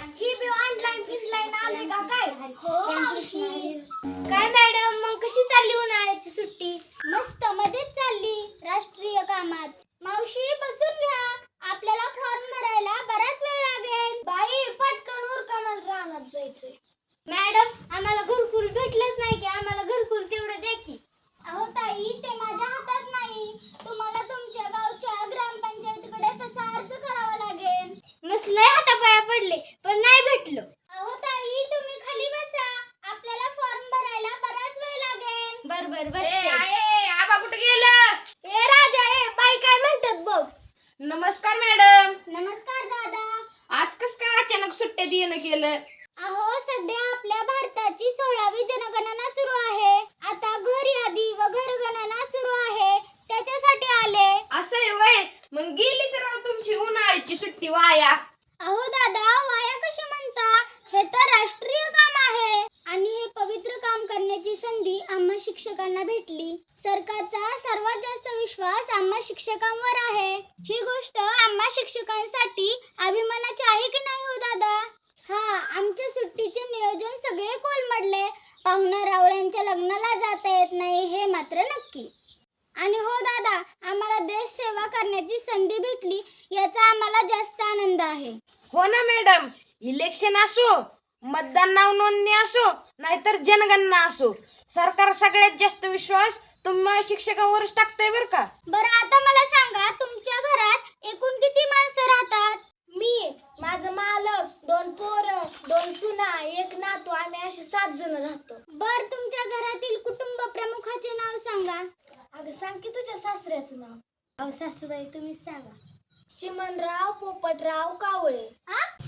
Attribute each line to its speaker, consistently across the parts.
Speaker 1: ही बी online फिनलाईन आले का काय?
Speaker 2: हो मावशी. काय मॅडम, मग कशी चालली उन्हाळ्याची सुट्टी? मस्त मजेत चालली राष्ट्रीय कामात. मावशी बसून घ्या, आपल्याला फॉर्म भरायला बराच वेळ लागेल.
Speaker 1: बाई पटकन उरका, मला रानात जायचंय.
Speaker 2: मॅडम, आम्हाला घरकुल भेटलंच नाही की आम्हाला घरकुल तेवढं द्या की. अहो ताई, ते माझ्या हातात नाही. तुम्हाला तुमच्या गावच्या ग्रामपंचायतीकडे तसा अर्ज करावा लागेल. मसलय हातापाया पडले पण नाही भेटलं. अहो ताई, तुम्ही खाली बसा, आपल्याला फॉर्म भरायला बराच वेळ लागेल. बर बस.
Speaker 3: आबा कुठे गेलं?
Speaker 1: ए राजा, ए बाई काय म्हणतात बघ.
Speaker 3: नमस्कार मॅडम.
Speaker 2: नमस्कार दादा.
Speaker 3: आज कस काय अचानक सुट्ट्या देणं केलं?
Speaker 2: अहो, सध्या आपल्या भारताची 16वी जनगणना सुरू आहे. आता घर यादी व घरगणना सुरू आहे, त्याच्यासाठी आले.
Speaker 3: असं आहे वय. मग गेली तर राव तुमची उन्हाळ्याची सुट्टी वाया.
Speaker 2: अहो दादा, वाया कशी म्हणता? हे तर राष्ट्रीय काम आहे आणि हे पवित्र काम करण्याची संधी आम्हा शिक्षकांना भेटली. सरकारचा सर्वात जास्त विश्वास आम्हा शिक्षकांवर आहे. ही गोष्ट आम्हा शिक्षकांसाठी अभिमानाची आहे की नाही हो दादा? हा, आमच्या सुट्टीचे नियोजन सगळे कोलमडले. पाहुणा रावळ्यांच्या लग्नाला जाता येत नाही हे मात्र नक्की. आणि हो दादा, आम्हाला देश सेवा करण्याची संधी भेटली याचा आम्हाला जास्त आनंद आहे.
Speaker 3: हो ना मॅडम, इलेक्शन असो, मतदान नाव नोंदणी असो, नाहीतर जनगणना असो, सरकार सगळ्यात जास्त विश्वास तुम्हा शिक्षकांवरच टाकतंय बर का.
Speaker 2: बरं, आता मला सांगा, तुमच्या घरात एकूण किती माणसं राहतात?
Speaker 1: मी, माझं मालक, 2 पोरं, 2 सुना, 1 नातू, आम्ही असे 7 जण राहतो.
Speaker 2: बर, तुमच्या घरातील कुटुंब प्रमुखाचे नाव सांगा.
Speaker 1: अगं सांग की तुझ्या सासऱ्याचं नाव.
Speaker 2: अहो सासूबाई, तुम्हीच सांगा.
Speaker 1: चिमणराव पोपटराव कावळे.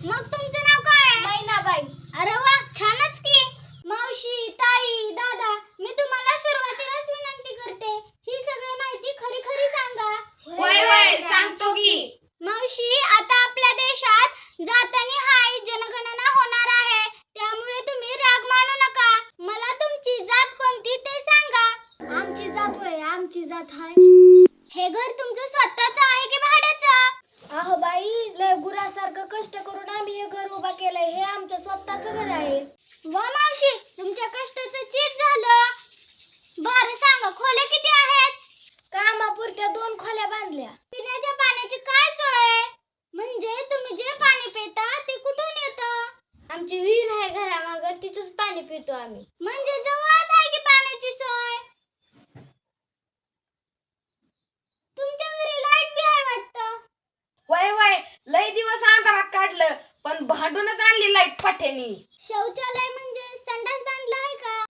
Speaker 2: मग तुमचं नाव काय आहे?
Speaker 1: मैनाबाई.
Speaker 2: अरे वा, छानच की. मावशी, ताई, दादा, मी तुम्हाला सुरुवातीलाच विनंती करते, ही सगळी माहिती खरी खरी सांगा.
Speaker 3: वय सांगतो की.
Speaker 2: मावशी, आता आपल्या देशात जात आणि हाय जनगणना होणार आहे, त्यामुळे तुम्ही राग मानू नका. मला तुमची जात कोणती ते सांगा.
Speaker 1: आमची जात होय, आमची जात हाय.
Speaker 2: हे घर तुमचं स्वतःचं आहे की भाड्याचं?
Speaker 1: अहो बाई, लय गुरासारखं कष्ट करून आम्ही हे घर उभा केलंय. हे आमचं स्वतःचं घर आहे.
Speaker 2: वा मावशी, तुमच्या कष्टाचं चीज झालं. बरं सांगा, खोल्या किती आहेत?
Speaker 1: कामापुरत्या 2 खोल्या बांधल्या.
Speaker 2: पिण्याच्या पाण्याची काय सोय? म्हणजे तुम्ही जे पाणी पिता ते कुठून येतं? आमची विहीर आहे घरामागं, तिथंच पाणी पितो आम्ही. म्हणजे जवळच आहे की पाण्याची सोय. तुमच्या घरी लाईट बी आहे वाटतं.
Speaker 3: वय लय दिवस अंधारात काढलं, पण भांडूनच आणली लाईट पाठ्यानी.
Speaker 2: शौचालय म्हणजे संडास बांधला आहे का?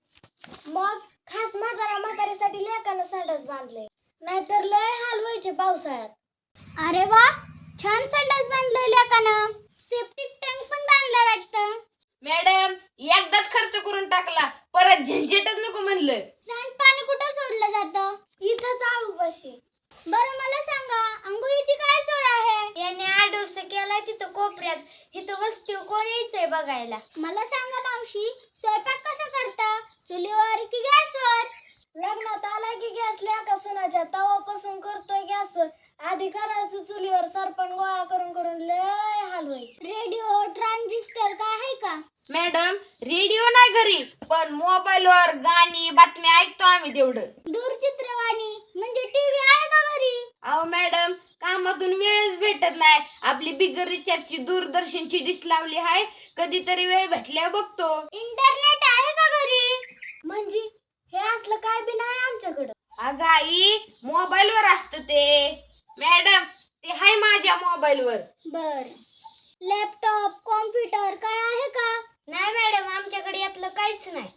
Speaker 1: मग खास म्हाताऱ्यासाठी लेकानं संडास बांधले, नाहीतर लय हाल व्हायचे पावसाळ्यात.
Speaker 2: अरे वा, छान संडास बांधलाय लेकानं. सेप्टिक टँक पण बांधलाय वाटतं.
Speaker 3: मॅडम, एकदाच खर्च करून टाकला, परत झंझटच नको म्हणलं.
Speaker 2: सांडपाणी कुठं सोडलं जातं?
Speaker 1: इथंच आळूपाशी.
Speaker 2: बरं मला सांगा, अंघोळीची काय सोय आहे? याने आडोस केलाय तिथं कोपऱ्यात. इथं वस्तीवर कोण यायचंय बघायला? मला सांगा मावशी, स्वयंपाक कसा करता? चुलीवर की गॅसवर?
Speaker 1: लग्नात आलाय की गॅस लेका सुनाच्या तवापासून करतोय गॅसवर. आधी करायचं चुलीवर, सरपण गोळा करून करून लय हाल व्हायचे.
Speaker 2: रेडिओ, ट्रान्झिस्टर काय आहे का?
Speaker 3: मॅडम, रेडिओ नाही घरी, पण मोबाईलवर गाणी बातम्या ऐकतो आम्ही तेवढं.
Speaker 2: दूरचित्रवाणी म्हणजे टीव्ही आहे का घरी?
Speaker 3: अहो मॅडम, कामातून वेळच भेटत नाही. आपली बिगर रिचार्जची दूरदर्शनची डिश लावली आहे, कधीतरी वेळ भेटल्या बघतो.
Speaker 2: इंटरनेट आहे का घरी?
Speaker 1: म्हणजे हे असलं काय बी नाही आमच्याकडं.
Speaker 3: अगं आई, मोबाईलवर असतं ते. मॅडम, ते हाय माझ्या मोबाईलवर.
Speaker 2: बर. लॅपटॉप, कॉम्प्युटर काय आहे का? नाही मॅडम, आमच्याकडे यातलं काहीच नाही.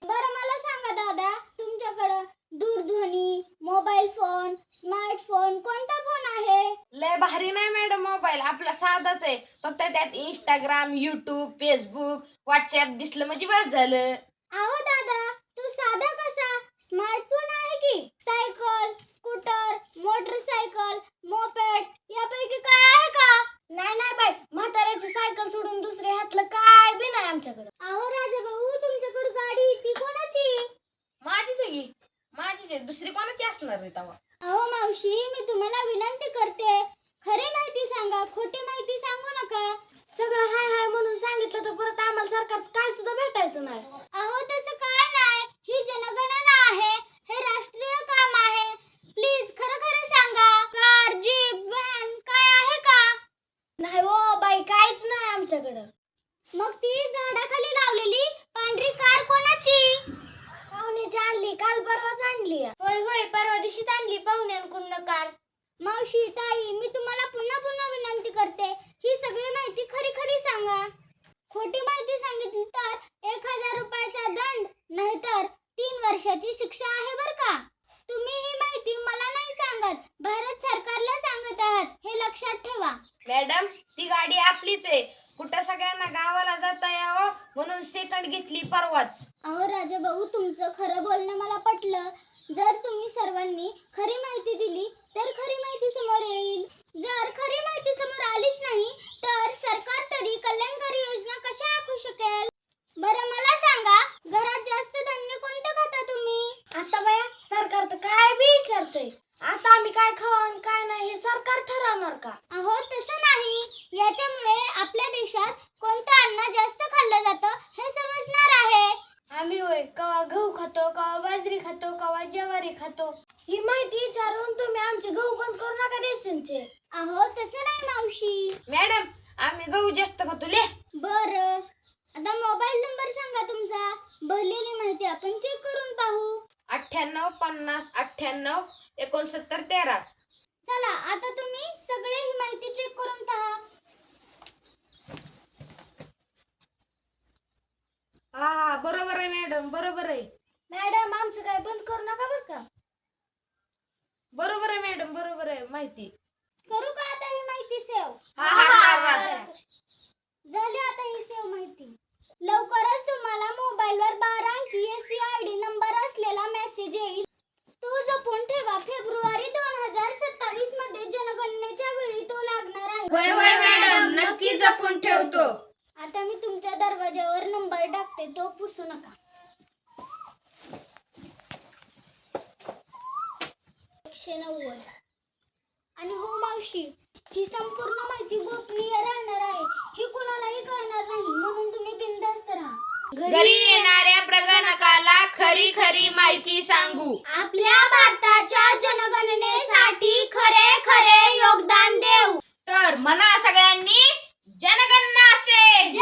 Speaker 2: बरं मला सांगा दादा, तुमच्याकडं दूरध्वनी, मोबाईल फोन, स्मार्टफोन कोणता फोन आहे?
Speaker 3: लय भारी नाही मॅडम मोबाईल, आपला साधाच आहे. फक्त त्यात इंस्टाग्राम, युट्यूब, फेसबुक, व्हॉट्सअप दिसलं म्हणजे बस झालं.
Speaker 2: अहो दादा, तू साधा कसा? स्मार्टफोन आहे की. सायकल, स्कूटर, मोटरसायकल, मोपेड यापैकी काय आहे का?
Speaker 1: नाही बाई, म्हाताऱ्याची सायकल सोडून दुसरे हातलं काय बी नाही आमच्याकडं.
Speaker 2: अहो राजा भाऊ, तुमच्याकडे गाडी ती कोणाची?
Speaker 3: माझीच आहे की. माझीच आहे, दुसरी कोणाची असणार आहे तवा?
Speaker 2: अहो मावशी, मी तुम्हाला विनंती करते, खरी माहिती सांगा, खोटी माहिती सांगू नका.
Speaker 1: सगळं हाय हाय म्हणून सांगितलं केलं तर परत आम्हाला सरकारचं काय सुद्धा भेटायचं नाही.
Speaker 2: अहो तसं काय नाही, ही जनगणना आहे, हे राष्ट्रीय काम आहे. प्लीज खरं खरं सांगा, कार जीप व्हॅन काय आहे का?
Speaker 1: नाही हो बाई, काहीच नाही आमच्याकडं.
Speaker 2: मग ती झाडाखाली लावलेली पांढरी कार कोणाची?
Speaker 1: पाहुण्याची आणली, काल परवाच आणली.
Speaker 2: होय होय, परवा दिवशीच आणली पाहुण्यांकडून कार. मावशी, ताई, मी तुम्हाला पुन्हा पुन्हा विनंती करते, ही सगळी माहिती खरी खरी सांगा. खोटी माहिती सांगितली तर 1000 रुपयाचा दंड नाहीतर 3 वर्षाची शिक्षा आहे बर का. तुम्ही ही माहिती मला नाही सांगत, भारत सरकारला सांगत आहात, हे लक्षात ठेवा.
Speaker 3: मॅडम, ती गाडी आपलीच आहे. कुठं सगळ्यांना गावाला जाता यावं म्हणून सेकंड घेतली परवाच.
Speaker 2: अहो राजाभाऊ, तुमचं खरं बोलणं मला पटलं. जर तुम्ही सर्वांनी खरी माहिती दिली तर खरी माहिती समोर येईल. जर खरी माहिती समोर आलीच नाही तर सरकार तरी कल्याणकारी योजना कशा आखू शकेल? बरं मला सांगा, घरात जास्त धान्य कोणतं खाता तुम्ही?
Speaker 1: आता बाया, सरकार तर काय बी विचारतंय. आता आम्ही काय खाऊ आणि काय नाही हे सरकार ठरवणार का?
Speaker 2: अहो तसं नाही, याच्यामुळे आपल्या देशात कोणतं अन्न जास्त खाल्लं जातं हे समजणार आहे.
Speaker 1: आम्ही होय कवा गहू खातो, कवा बाजरी खातो, कवा ज्वारी खातो. ही माहिती विचारून तुम्ही आमचे गहू बंद करू नका रेशनचे.
Speaker 2: अहो तसं नाही मावशी.
Speaker 3: मॅडम, आम्ही गहू जास्त खातो ले.
Speaker 2: बरं, आता मोबाईल नंबर सांगा तुमचा. भरलेली माहिती आपण चेक करून पाहू.
Speaker 3: 98 50 98 69 13.
Speaker 2: चला आता तुम्ही सगळे ही माहिती चेक करून पहा.
Speaker 3: हा बरोबर आहे मॅडम, बरोबर आहे.
Speaker 1: मॅडम, आमचं काय बंद करू नका बरं का.
Speaker 3: बरोबर आहे मॅडम, बरोबर आहे माहिती.
Speaker 2: करू का आता ही माहिती सेव्ह?
Speaker 3: हा हा हा.
Speaker 2: झाली आता ही सेव्ह माहिती. लवकरच तुम्हाला मोबाईलवर 12 अंकी SCID नंबर असलेला मेसेज येईल. तो जपून ठेवा. फेब्रुवारी 2027 मध्ये जनगणनेच्या वेळी तो लागणार आहे.
Speaker 3: होय होय मॅडम, नक्की जपून ठेवतो.
Speaker 2: आता मी तुमच्या दरवाजावर नंबर टाकते, तो पुसू नका. 190. आणि हो मावशी, ही संपूर्ण माहिती गोपनीय राहणार आहे. ही कुणालाही कळणार नाही, म्हणून तुम्ही बिनधास्त राहा.
Speaker 3: घरी येणाऱ्या प्रगणकाला खरी खरी माहिती सांगू.
Speaker 2: आपल्या भारताच्या जनगणनेसाठी खरे खरे योगदान देऊ.
Speaker 3: तर म्हणा सगळ्यांनी, जनगणना असेल.